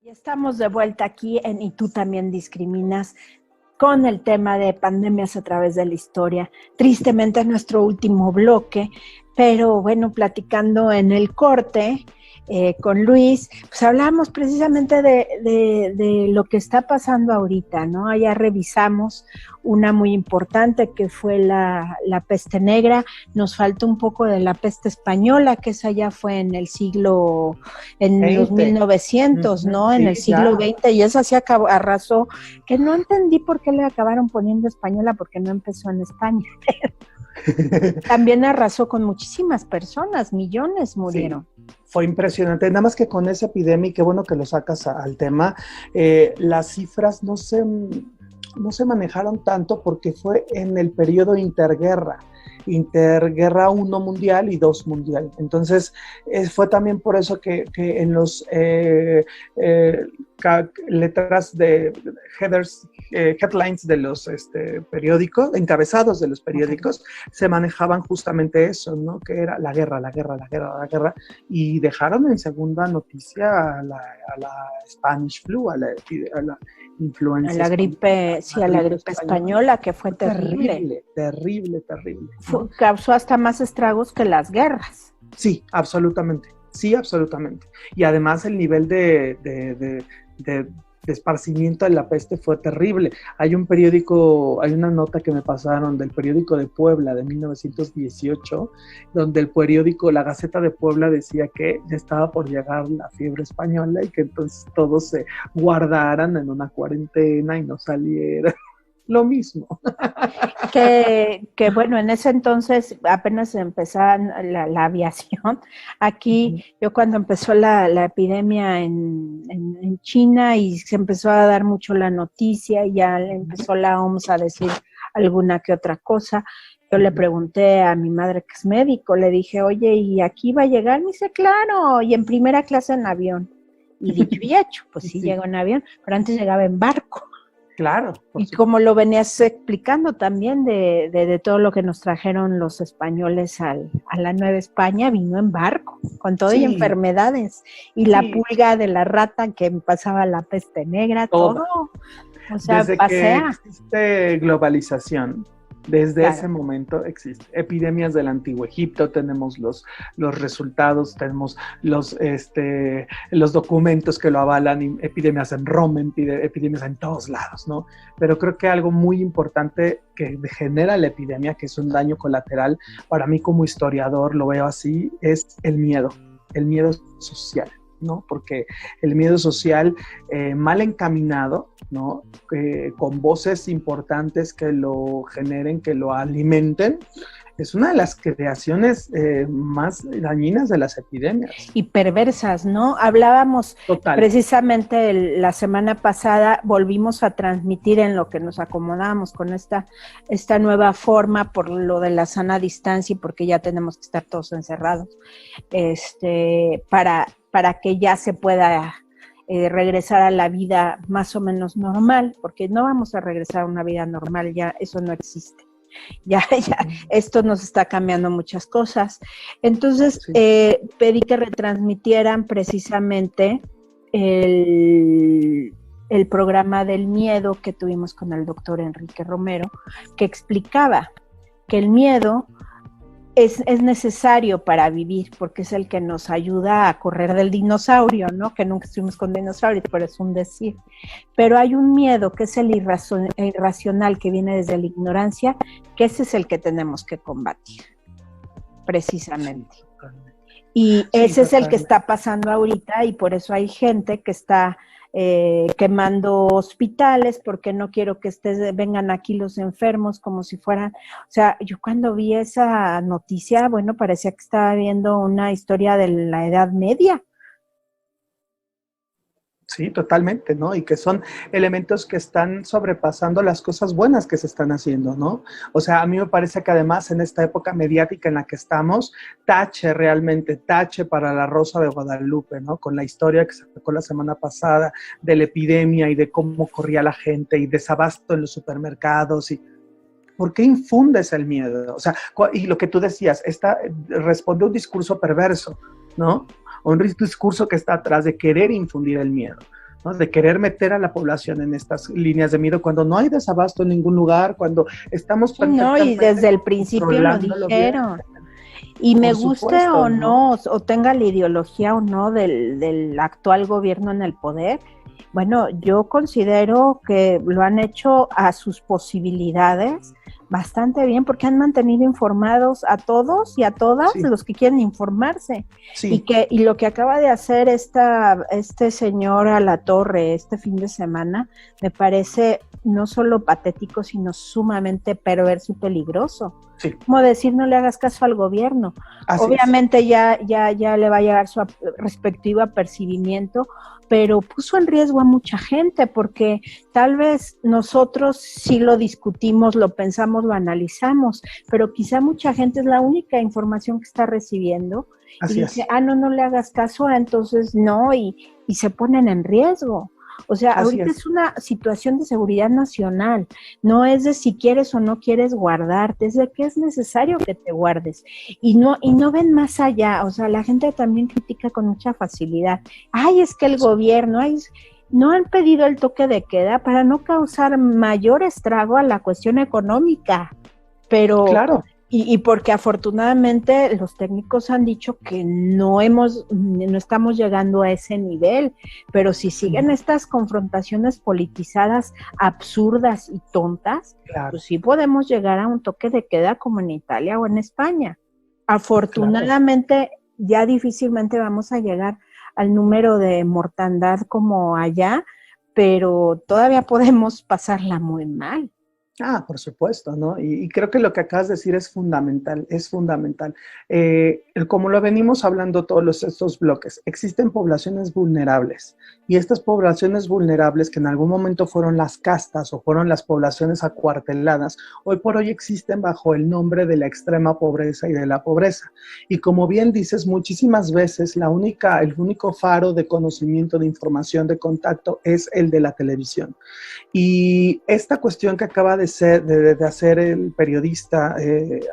Y estamos de vuelta aquí en Y tú también discriminas con el tema de pandemias a través de la historia. Tristemente es nuestro último bloque, pero bueno, platicando en el corte con Luis, pues hablamos precisamente de lo que está pasando ahorita, ¿no? Ya revisamos una muy importante que fue la peste negra, nos falta un poco de la peste española, que esa ya fue en el siglo, en 20. los 1900, ¿no? Sí, En el siglo ya. XX, y esa sí arrasó, que no entendí por qué le acabaron poniendo española, porque no empezó en España. También arrasó con muchísimas personas, millones murieron. Sí, fue impresionante. Nada más que con esa epidemia, y qué bueno que lo sacas al tema, las cifras no se manejaron tanto porque fue en el periodo interguerra 1 mundial y 2 mundial. Entonces, fue también por eso que en los letras de headlines de los periódicos, encabezados de los periódicos, se manejaban justamente eso, ¿no? Que era la guerra, y dejaron en segunda noticia a la Spanish flu, a la influenza. A la gripe, sí, a la gripe española, que fue terrible. Terrible. ¿No? Causó hasta más estragos que las guerras. Sí, absolutamente. Y además el nivel de esparcimiento de la peste fue terrible. Hay una nota que me pasaron del periódico de Puebla de 1918, donde el periódico La Gaceta de Puebla decía que ya estaba por llegar la fiebre española y que entonces todos se guardaran en una cuarentena y no salieran. Lo mismo. Que bueno, en ese entonces apenas empezaba la aviación. Aquí, yo cuando empezó la epidemia en China y se empezó a dar mucho la noticia, y ya empezó la OMS a decir alguna que otra cosa, yo le pregunté a mi madre, que es médico, le dije, oye, ¿y aquí va a llegar? Me dice, claro, y en primera clase en avión. Y dicho y hecho, pues sí llegó en avión, pero antes llegaba en barco. Claro. Y como lo venías explicando también de todo lo que nos trajeron los españoles a la Nueva España, vino en barco, con todo y enfermedades. Y la pulga de la rata que pasaba la peste negra, todo. O sea, desde que existe globalización, desde ese momento existe. Epidemias del Antiguo Egipto, tenemos los resultados, tenemos los documentos que lo avalan, epidemias en Roma, epidemias en todos lados, ¿no? Pero creo que algo muy importante que genera la epidemia, que es un daño colateral, para mí como historiador lo veo así, es el miedo social, ¿no? Porque el miedo social mal encaminado, ¿no? Con voces importantes que lo generen, que lo alimenten, es una de las creaciones más dañinas de las epidemias. Y perversas, ¿no? Hablábamos precisamente la semana pasada, volvimos a transmitir en lo que nos acomodábamos con esta nueva forma por lo de la sana distancia y porque ya tenemos que estar todos encerrados, para que ya se pueda regresar a la vida más o menos normal, porque no vamos a regresar a una vida normal, ya eso no existe. Ya, esto nos está cambiando muchas cosas. Entonces, pedí que retransmitieran precisamente el programa del miedo que tuvimos con el doctor Enrique Romero, que explicaba que el miedo es necesario para vivir, porque es el que nos ayuda a correr del dinosaurio, ¿no? Que nunca estuvimos con dinosaurios, pero es un decir. Pero hay un miedo que es el irracional, que viene desde la ignorancia, que ese es el que tenemos que combatir, precisamente. Y ese es el que está pasando ahorita, y por eso hay gente que está quemando hospitales, porque no quiero que vengan aquí los enfermos como si fueran, o sea, yo cuando vi esa noticia, bueno, parecía que estaba viendo una historia de la Edad Media. Sí, totalmente, ¿no? Y que son elementos que están sobrepasando las cosas buenas que se están haciendo, ¿no? O sea, a mí me parece que además en esta época mediática en la que estamos, tache para la Rosa de Guadalupe, ¿no? Con la historia que se sacó la semana pasada de la epidemia y de cómo corría la gente y desabasto en los supermercados y... ¿Por qué infundes el miedo? O sea, y lo que tú decías, responde a un discurso perverso, ¿no? Un discurso que está atrás de querer infundir el miedo, ¿no? De querer meter a la población en estas líneas de miedo cuando no hay desabasto en ningún lugar, cuando estamos no, y desde el principio lo dijeron. Y me guste o no, o tenga la ideología o no del actual gobierno en el poder, bueno, yo considero que lo han hecho a sus posibilidades bastante bien, porque han mantenido informados a todos y a todas los que quieren informarse. Y lo que acaba de hacer este señor Alatorre este fin de semana me parece no solo patético, sino sumamente perverso y peligroso. Como decir, no le hagas caso al gobierno. Obviamente ya le va a llegar su respectivo apercibimiento, pero puso en riesgo a mucha gente, porque tal vez nosotros sí lo discutimos, lo pensamos, lo analizamos, pero quizá mucha gente es la única información que está recibiendo y dice, no le hagas caso, entonces no, y se ponen en riesgo. O sea, ahorita es una situación de seguridad nacional, no es de si quieres o no quieres guardarte, es de que es necesario que te guardes, y no ven más allá. O sea, la gente también critica con mucha facilidad, es que el gobierno, no han pedido el toque de queda para no causar mayor estrago a la cuestión económica, pero... Claro. Y porque afortunadamente los técnicos han dicho que no estamos llegando a ese nivel, pero si siguen estas confrontaciones politizadas absurdas y tontas, pues sí podemos llegar a un toque de queda como en Italia o en España. Afortunadamente ya difícilmente vamos a llegar al número de mortandad como allá, pero todavía podemos pasarla muy mal. Por supuesto, ¿no? Y creo que lo que acabas de decir es fundamental, es fundamental. Como lo venimos hablando todos estos bloques, existen poblaciones vulnerables, y estas poblaciones vulnerables que en algún momento fueron las castas o fueron las poblaciones acuarteladas, hoy por hoy existen bajo el nombre de la extrema pobreza y de la pobreza. Y como bien dices, muchísimas veces el único faro de conocimiento, de información, de contacto es el de la televisión. Y esta cuestión que acaba de hacer el periodista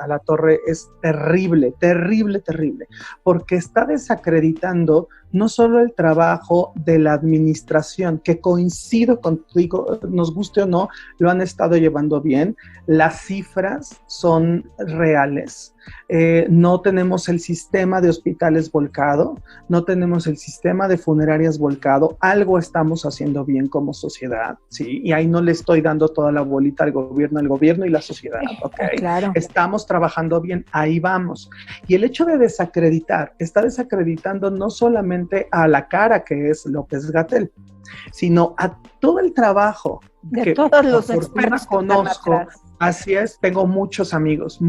Alatorre es terrible, terrible, terrible, porque está desacreditando no solo el trabajo de la administración, que coincido contigo, nos guste o no, lo han estado llevando bien, las cifras son reales. No tenemos el sistema de hospitales volcado, no tenemos el sistema de funerarias volcado, algo estamos haciendo bien como sociedad, ¿sí? Y ahí no le estoy dando toda la bolita al gobierno y la sociedad, ¿ok? Claro. Estamos trabajando bien, ahí vamos. Y el hecho de desacreditar, está desacreditando no solamente a la cara que es López-Gatell, sino a todo el trabajo de todos los expertos que conozco. Así es, tengo muchos amigos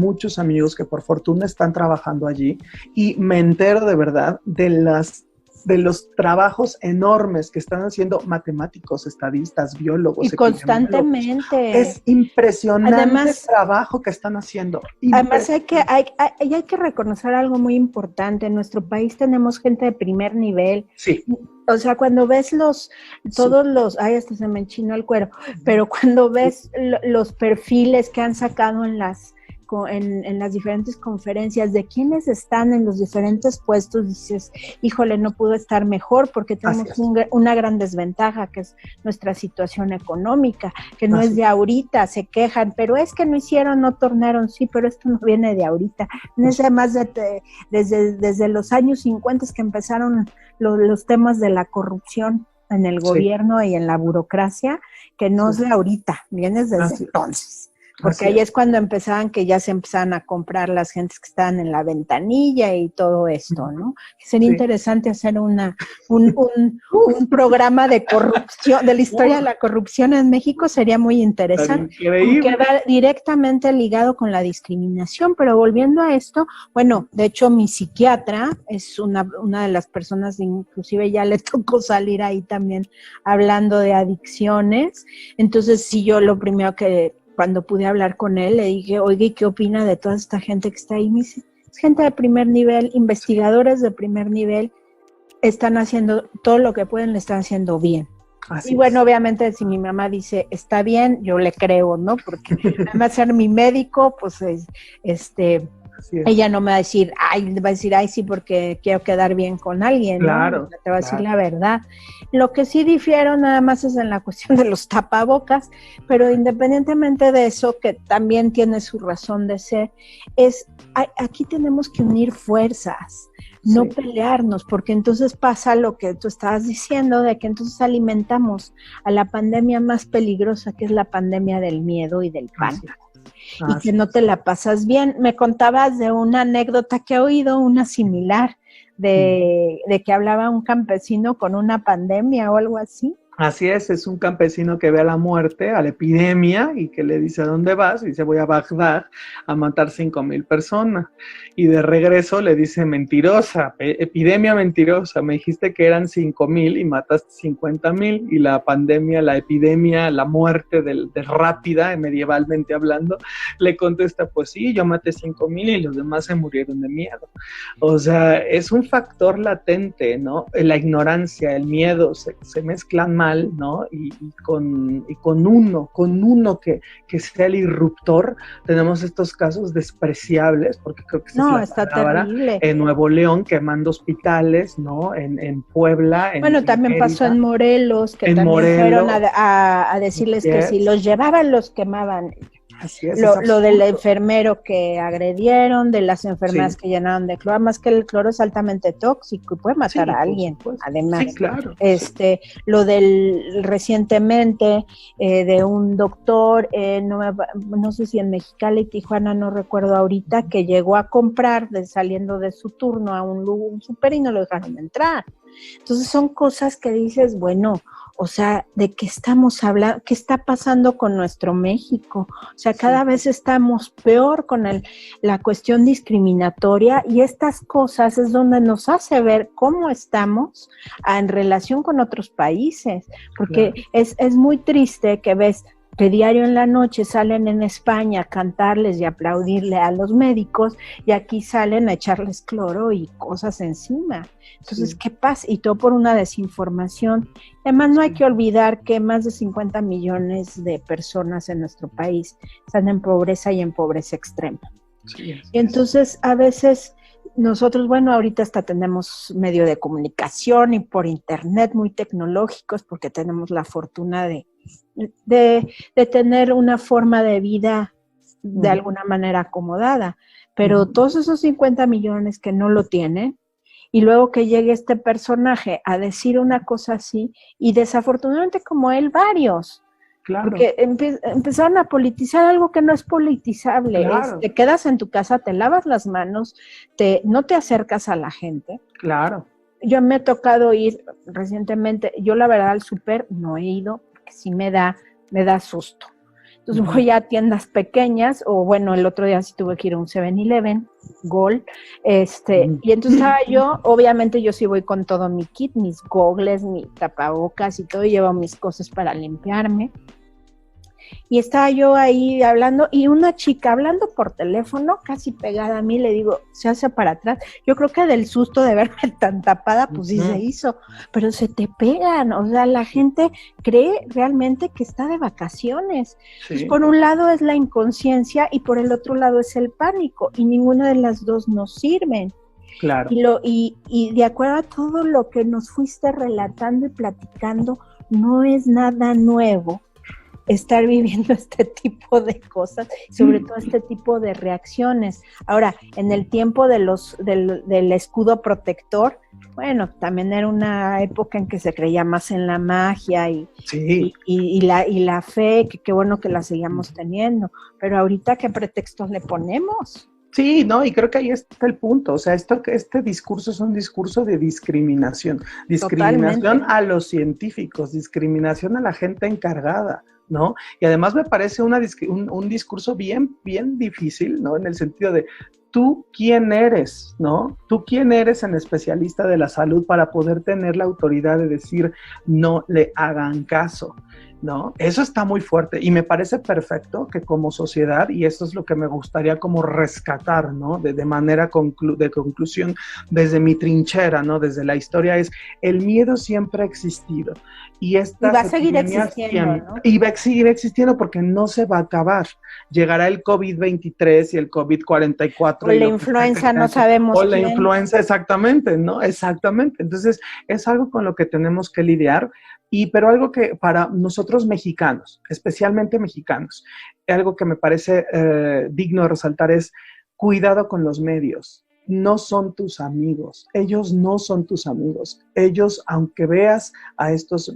que por fortuna están trabajando allí, y me entero de verdad de los trabajos enormes que están haciendo matemáticos, estadistas, biólogos. Y constantemente. Es impresionante además, el trabajo que están haciendo. Además hay que reconocer algo muy importante. En nuestro país tenemos gente de primer nivel. Sí. O sea, cuando ves hasta se me enchinó el cuero, pero cuando ves los perfiles que han sacado en las diferentes conferencias de quienes están en los diferentes puestos, dices, híjole, no pudo estar mejor, porque tenemos una gran desventaja, que es nuestra situación económica, que no es de ahorita, se quejan, pero es que no hicieron, no tornaron, sí, pero esto no viene de ahorita, no es además desde los años 50 que empezaron los temas de la corrupción en el gobierno y en la burocracia, que no es de ahorita, viene desde entonces. Porque ahí es cuando que ya se empezaban a comprar las gentes que estaban en la ventanilla y todo esto, ¿no? Sería interesante hacer un programa de corrupción, de la historia de la corrupción en México, sería muy interesante. Porque va directamente ligado con la discriminación, pero volviendo a esto, bueno, de hecho mi psiquiatra es una de las personas, inclusive ya le tocó salir ahí también hablando de adicciones, entonces sí, yo lo primero que cuando pude hablar con él, le dije, oye, ¿qué opina de toda esta gente que está ahí? Me dice, es gente de primer nivel, investigadores de primer nivel, están haciendo todo lo que pueden, lo están haciendo bien. Y bueno, obviamente, si mi mamá dice, está bien, yo le creo, ¿no? Porque además ser mi médico, pues, Ella no me va a decir, ay, sí, porque quiero quedar bien con alguien, claro, ¿no? Te va a decir la verdad. Lo que sí difiero nada más es en la cuestión de los tapabocas, pero independientemente de eso, que también tiene su razón de ser, aquí tenemos que unir fuerzas, no pelearnos, porque entonces pasa lo que tú estabas diciendo, de que entonces alimentamos a la pandemia más peligrosa, que es la pandemia del miedo y del pánico. Y que no te la pasas bien. Me contabas de una anécdota que he oído, una similar, de que hablaba un campesino con una pandemia o algo así. Así es un campesino que ve a la muerte, a la epidemia, y que le dice, ¿a dónde vas? Y dice, voy a Bagdad a matar 5,000 personas. Y de regreso le dice, mentirosa, epidemia mentirosa, me dijiste que eran 5,000 y mataste 50,000. Y la pandemia, la epidemia, la muerte de rápida, medievalmente hablando, le contesta, pues sí, yo maté 5,000 y los demás se murieron de miedo. O sea, es un factor latente, ¿no? La ignorancia, el miedo, se mezclan mal, ¿no? Y con uno que sea el irruptor, tenemos estos casos despreciables, porque creo que está terrible. En Nuevo León, quemando hospitales, ¿no? En Puebla. Bueno, también pasó en Morelos, que también fueron a decirles que si los llevaban, los quemaban. Así es, lo del enfermero que agredieron, de las enfermeras que llenaron de cloro, más que el cloro es altamente tóxico y puede matar a alguien, además. Sí, claro. Lo del recientemente de un doctor, no sé si en Mexicali, Tijuana, no recuerdo ahorita, que llegó a comprar saliendo de su turno a un súper y no lo dejaron entrar. Entonces son cosas que dices, bueno, o sea, ¿de qué estamos hablando? ¿Qué está pasando con nuestro México? O sea, cada vez estamos peor con la cuestión discriminatoria, y estas cosas es donde nos hace ver cómo estamos en relación con otros países, porque es muy triste que ves que diario en la noche salen en España a cantarles y aplaudirle a los médicos, y aquí salen a echarles cloro y cosas encima. Entonces, ¿qué pasa? Y todo por una desinformación. Además, no hay que olvidar que más de 50 millones de personas en nuestro país están en pobreza y en pobreza extrema. Y entonces, a veces nosotros, bueno, ahorita hasta tenemos medio de comunicación y por internet muy tecnológicos, porque tenemos la fortuna de tener una forma de vida de alguna manera acomodada, pero todos esos 50 millones que no lo tienen, y luego que llegue este personaje a decir una cosa así, y desafortunadamente como él varios, porque empezaron a politizar algo que no es politizable. Te quedas en tu casa, te lavas las manos, no te acercas a la gente. Yo me he tocado ir recientemente, yo la verdad al súper no he ido, porque sí me da susto. Entonces voy a tiendas pequeñas, o bueno, el otro día sí tuve que ir a un 7-Eleven, Gold, y entonces estaba yo, obviamente yo sí voy con todo mi kit, mis gogles, mi tapabocas y todo, y llevo mis cosas para limpiarme. Y estaba yo ahí hablando, y una chica hablando por teléfono, casi pegada a mí, le digo, se hace para atrás. Yo creo que del susto de verme tan tapada, pues sí se hizo, pero se te pegan, o sea, la gente cree realmente que está de vacaciones. Entonces, por un lado es la inconsciencia y por el otro lado es el pánico, y ninguna de las dos nos sirven. Y de acuerdo a todo lo que nos fuiste relatando y platicando, no es nada nuevo estar viviendo este tipo de cosas, sobre todo este tipo de reacciones. Ahora, en el tiempo del escudo protector, bueno, también era una época en que se creía más en la magia y la fe, que qué bueno que la seguíamos teniendo, pero ahorita, ¿qué pretextos le ponemos? Sí, no, y creo que ahí está el punto. O sea, este discurso es un discurso de discriminación. Discriminación Totalmente. A los científicos, discriminación a la gente encargada, ¿no? Y además me parece un discurso bien, bien difícil, ¿no? En el sentido de, ¿tú quién eres, no? ¿Tú quién eres en especialista de la salud para poder tener la autoridad de decir no le hagan caso? ¿no? Eso está muy fuerte y me parece perfecto que como sociedad, y eso es lo que me gustaría como rescatar, ¿no? De manera de conclusión, desde mi trinchera, ¿no? Desde la historia es, el miedo siempre ha existido y estas va a seguir existiendo, ¿no? Y va a seguir existiendo porque no se va a acabar. Llegará el COVID-23 y el COVID-44. O la influenza, no sabemos quién. O la influenza, exactamente, ¿no? Exactamente. Entonces, es algo con lo que tenemos que lidiar. Pero algo que para nosotros mexicanos, especialmente mexicanos, algo que me parece digno de resaltar es cuidado con los medios. No son tus amigos, ellos no son tus amigos. Ellos, aunque veas a estos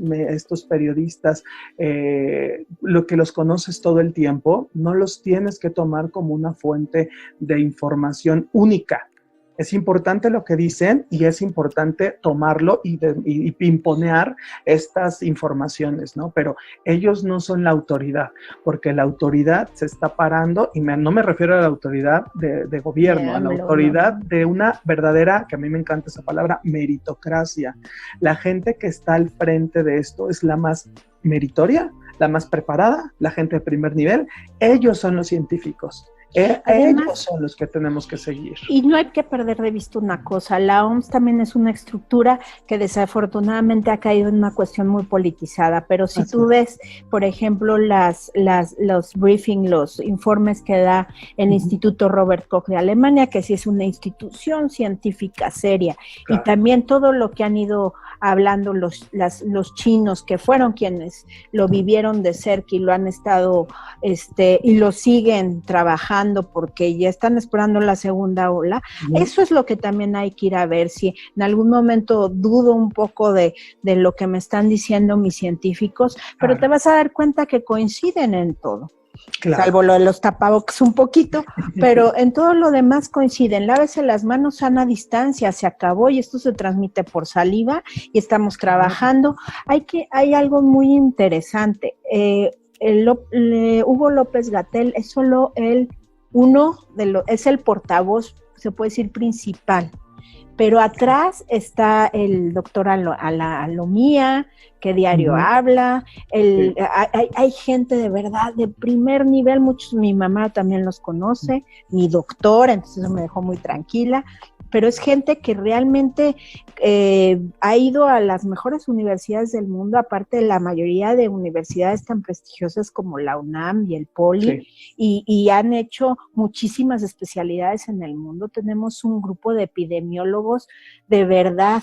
periodistas, lo que los conoces todo el tiempo, no los tienes que tomar como una fuente de información única. Es importante lo que dicen y es importante tomarlo y imponer estas informaciones, ¿no? Pero ellos no son la autoridad, porque la autoridad se está parando, y no me refiero a la autoridad de gobierno, a la autoridad de una verdadera, que a mí me encanta esa palabra, meritocracia. La gente que está al frente de esto es la más meritoria, la más preparada, la gente de primer nivel. Ellos son los científicos. Además, ellos son los que tenemos que seguir. Y no hay que perder de vista una cosa, la OMS también es una estructura que desafortunadamente ha caído en una cuestión muy politizada, pero si tú ves, por ejemplo, los briefings, los informes que da el Instituto Robert Koch de Alemania, que sí es una institución científica seria, claro. Y también todo lo que han ido hablando los chinos, que fueron quienes lo vivieron de cerca y lo han estado, y lo siguen trabajando, porque ya están esperando la segunda ola. Eso es lo que también hay que ir a ver, si en algún momento dudo un poco de lo que me están diciendo mis científicos, pero te vas a dar cuenta que coinciden en todo. Claro. Salvo lo de los tapabocas un poquito, pero en todo lo demás coinciden. Lávese las manos, sana distancia, se acabó y esto se transmite por saliva y estamos trabajando. Hay algo muy interesante. Hugo López-Gatell es solo es el portavoz, se puede decir principal, pero atrás está el doctor Alomía, que diario habla, hay gente de verdad de primer nivel, muchos, mi mamá también los conoce, mi doctora, entonces eso me dejó muy tranquila, pero es gente que realmente ha ido a las mejores universidades del mundo, aparte de la mayoría de universidades tan prestigiosas como la UNAM y el Poli, y han hecho muchísimas especialidades en el mundo. Tenemos un grupo de epidemiólogos de verdad.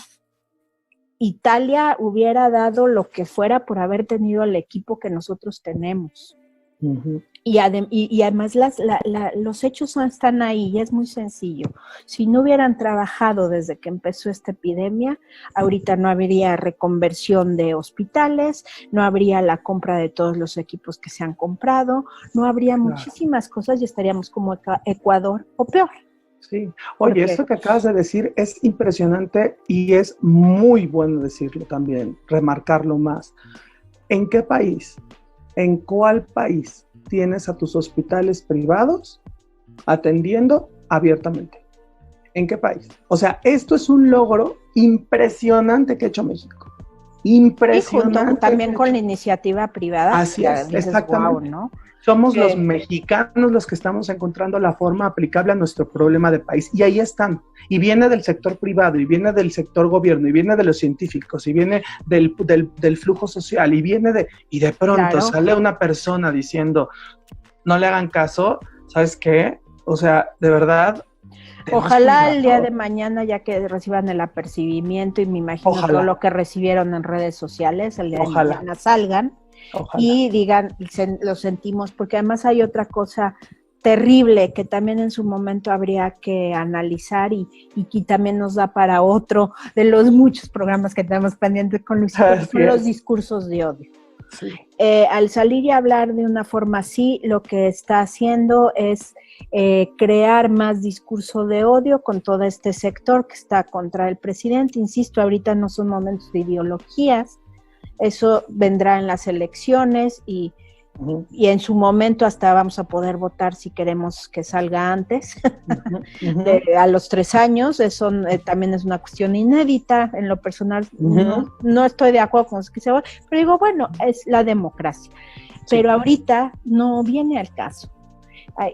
Italia hubiera dado lo que fuera por haber tenido el equipo que nosotros tenemos. Uh-huh. Y además los hechos están ahí y es muy sencillo. Si no hubieran trabajado desde que empezó esta epidemia, ahorita no habría reconversión de hospitales, no habría la compra de todos los equipos que se han comprado, no habría muchísimas cosas y estaríamos como Ecuador o peor. Sí, oye, esto que acabas de decir es impresionante y es muy bueno decirlo también, remarcarlo más. ¿En qué país? ¿En cuál país tienes a tus hospitales privados atendiendo abiertamente? ¿En qué país? O sea, esto es un logro impresionante que ha hecho México. Impresionante. Y junto también con la iniciativa privada. Así es, exactamente. Wow, ¿no? Somos los mexicanos los que estamos encontrando la forma aplicable a nuestro problema de país. Y ahí están. Y viene del sector privado, y viene del sector gobierno, y viene de los científicos, y viene del flujo social, y de pronto sale una persona diciendo, no le hagan caso, ¿sabes qué? O sea, de verdad. Ojalá el día de mañana, ya que reciban el apercibimiento, y me imagino todo lo que recibieron en redes sociales, el día de mañana salgan. Ojalá. Y digan, lo sentimos, porque además hay otra cosa terrible que también en su momento habría que analizar y que también nos da para otro de los muchos programas que tenemos pendientes con Luis, son los discursos de odio. Sí. Al salir y hablar de una forma así, lo que está haciendo es crear más discurso de odio con todo este sector que está contra el presidente. Insisto, ahorita no son momentos de ideologías. Eso vendrá en las elecciones y y en su momento hasta vamos a poder votar si queremos que salga antes, a los 3 años. Eso también es una cuestión inédita. En lo personal no estoy de acuerdo con eso que se va, pero digo, bueno, es la democracia. Pero ahorita no viene al caso.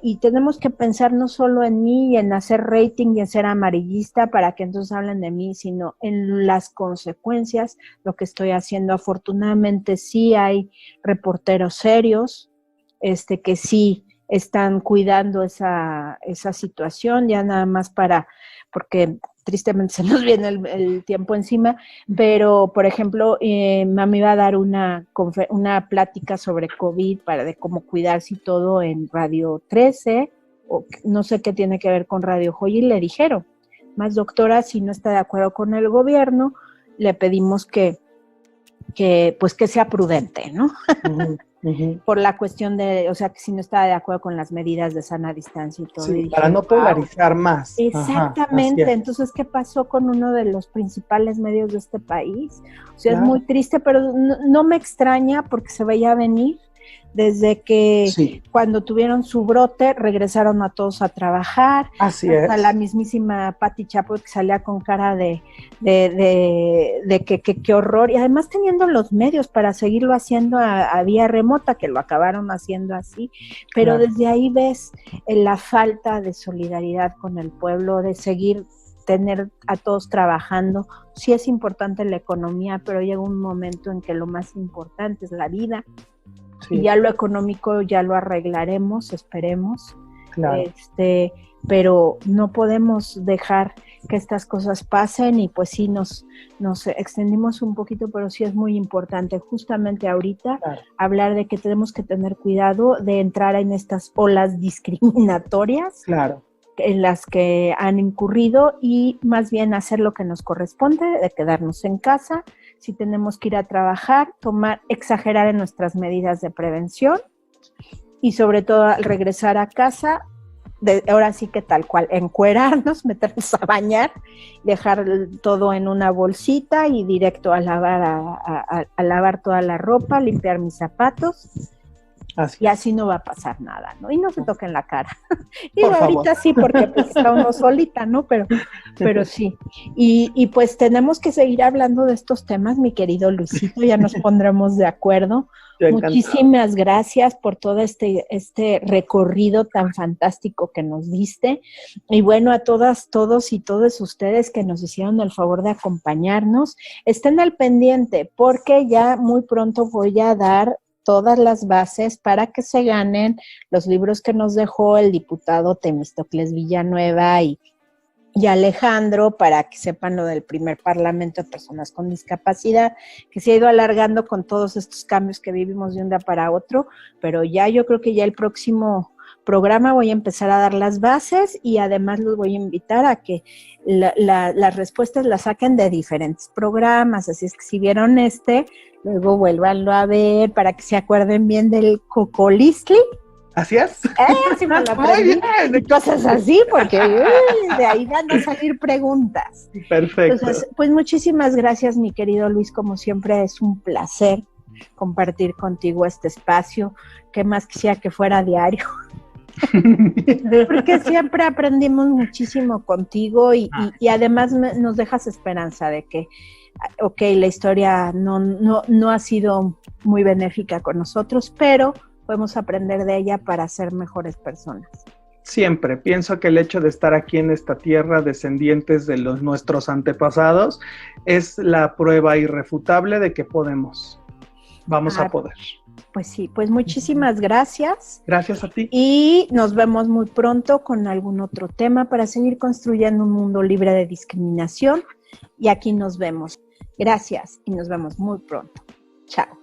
Y tenemos que pensar no solo en mí y en hacer rating y en ser amarillista para que entonces hablen de mí, sino en las consecuencias, lo que estoy haciendo. Afortunadamente sí hay reporteros serios, que sí están cuidando esa situación, ya nada más porque tristemente se nos viene el tiempo encima, pero por ejemplo, me iba a dar una plática sobre COVID de cómo cuidarse y todo en Radio 13, o no sé qué tiene que ver con Radio Joy, y le dijeron, más doctora, si no está de acuerdo con el gobierno, le pedimos que sea prudente, ¿no? Por la cuestión de, o sea, que si no está de acuerdo con las medidas de sana distancia y todo. Sí, y dije, para no polarizar más. Exactamente. Entonces, ¿qué pasó con uno de los principales medios de este país? O sea, claro, es muy triste, pero no me extraña porque se veía venir. Desde que cuando tuvieron su brote, regresaron a todos a trabajar. Así hasta es. La mismísima Pati Chapoy, que salía con cara de que qué horror. Y además teniendo los medios para seguirlo haciendo a vía remota, que lo acabaron haciendo así. Pero claro, desde ahí ves la falta de solidaridad con el pueblo, de seguir tener a todos trabajando. Sí es importante la economía, pero llega un momento en que lo más importante es la vida. Sí. Y ya lo económico ya lo arreglaremos, esperemos. Claro. Pero no podemos dejar que estas cosas pasen y pues sí nos extendimos un poquito, pero sí es muy importante justamente ahorita hablar de que tenemos que tener cuidado de entrar en estas olas discriminatorias. Claro. En las que han incurrido y más bien hacer lo que nos corresponde, de quedarnos en casa. Si tenemos que ir a trabajar, exagerar en nuestras medidas de prevención y sobre todo al regresar a casa, ahora sí que tal cual, encuerarnos, meternos a bañar, dejar todo en una bolsita y directo a lavar, a lavar toda la ropa, limpiar mis zapatos. Y así no va a pasar nada, ¿no? Y no se toquen la cara. Y ahorita sí, porque pues está uno solita, ¿no? Pero sí. Y pues tenemos que seguir hablando de estos temas, mi querido Luisito, ya nos pondremos de acuerdo. Muchísimas gracias por todo este recorrido tan fantástico que nos diste. Y bueno, a todas, todos y todos ustedes que nos hicieron el favor de acompañarnos, estén al pendiente, porque ya muy pronto voy a dar todas las bases para que se ganen los libros que nos dejó el diputado Temístocles Villanueva y Alejandro, para que sepan lo del primer Parlamento de Personas con Discapacidad, que se ha ido alargando con todos estos cambios que vivimos de un día para otro, pero ya yo creo que ya el próximo programa voy a empezar a dar las bases y además los voy a invitar a que las respuestas las saquen de diferentes programas, así es que si vieron luego vuélvanlo a ver para que se acuerden bien del Cocolistli. ¿Así es? Sí me lo aprendí. Y cosas así, porque de ahí van a salir preguntas. Perfecto. Entonces, pues muchísimas gracias, mi querido Luis, como siempre es un placer compartir contigo este espacio, que más quisiera que fuera diario. Porque siempre aprendimos muchísimo contigo y además nos dejas esperanza de que la historia no ha sido muy benéfica con nosotros, pero podemos aprender de ella para ser mejores personas. Siempre pienso que el hecho de estar aquí en esta tierra, descendientes de nuestros antepasados, es la prueba irrefutable de que vamos a poder. Pues sí, pues muchísimas gracias. Gracias a ti. Y nos vemos muy pronto con algún otro tema para seguir construyendo un mundo libre de discriminación. Y aquí nos vemos. Gracias y nos vemos muy pronto. Chao.